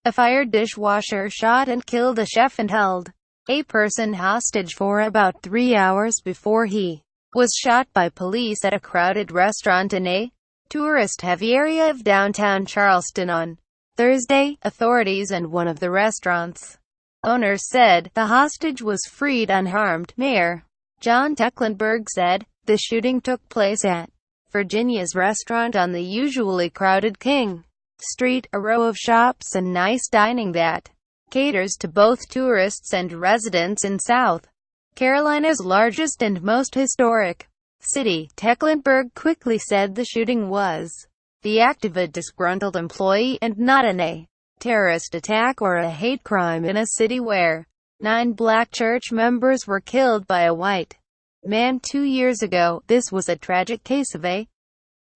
A fired dishwasher shot and killed a chef and held a person hostage for about 3 hours before he was shot by police at a crowded restaurant in a tourist-heavy area of downtown Charleston on Thursday, authorities and one of the restaurant's owners said. The hostage was freed unharmed. Mayor John Tecklenburg said the shooting took place at Virginia's restaurant on the usually crowded King Street, a row of shops and nice dining that caters to both tourists and residents in South Carolina's largest and most historic city. Tecklenburg quickly said the shooting was the act of a disgruntled employee and not a terrorist attack or a hate crime in a city where 9 black church members were killed by a white man 2 years ago. This was a tragic case of a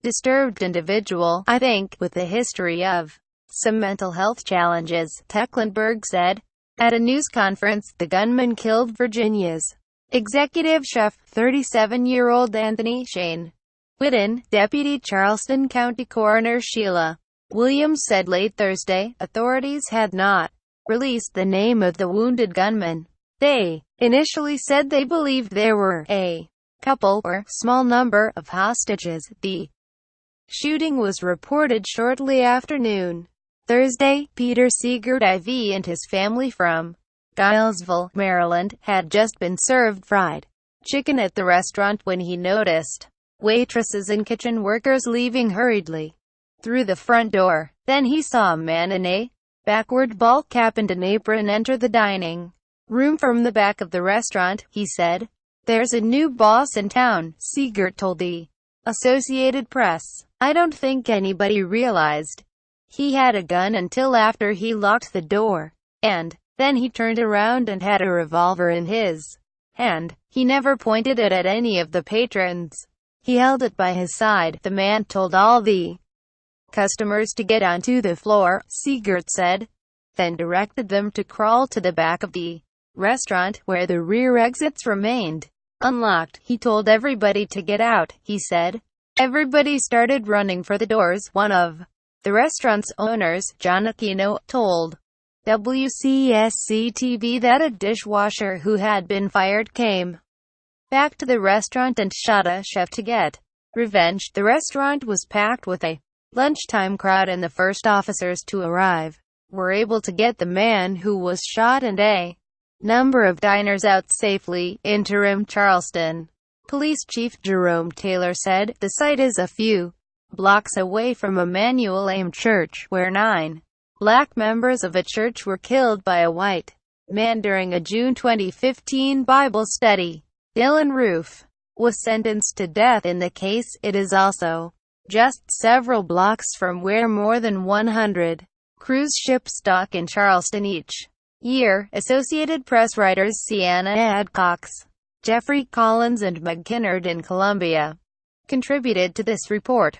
disturbed individual, I think, with a history of some mental health challenges, Tecklenburg said. At a news conference, the gunman killed Virginia's executive chef, 37-year-old Anthony Shane Whitten. Deputy Charleston County Coroner Sheila Williams said late Thursday authorities had not released the name of the wounded gunman. They initially said they believed there were a couple or small number of hostages. The shooting was reported shortly after noon Thursday. Peter Seegert IV and his family from Guilesville, Maryland, had just been served fried chicken at the restaurant when he noticed waitresses and kitchen workers leaving hurriedly through the front door. Then he saw a man in a backward ball cap and an apron enter the dining room from the back of the restaurant, he said. There's a new boss in town, Seegert told the Associated Press. I don't think anybody realized he had a gun until after he locked the door. And then he turned around and had a revolver in his hand. He never pointed it at any of the patrons. He held it by his side. The man told all the customers to get onto the floor, Seegert said, then directed them to crawl to the back of the restaurant, where the rear exits remained unlocked. He told everybody to get out, he said. Everybody started running for the doors. One of the restaurant's owners, John Aquino, told WCSC-TV that a dishwasher who had been fired came back to the restaurant and shot a chef to get revenge. The restaurant was packed with a lunchtime crowd, and the first officers to arrive were able to get the man who was shot and a number of diners out safely. Interim Charleston Police Chief Jerome Taylor said the site is a few blocks away from Emmanuel AME Church, where 9 black members of a church were killed by a white man during a June 2015 Bible study. Dylan Roof was sentenced to death in the case. It is also just several blocks from where more than 100 cruise ships dock in Charleston each year. Associated Press writers Sienna Adcox, Jeffrey Collins and Meg Kinnard in Columbia contributed to this report.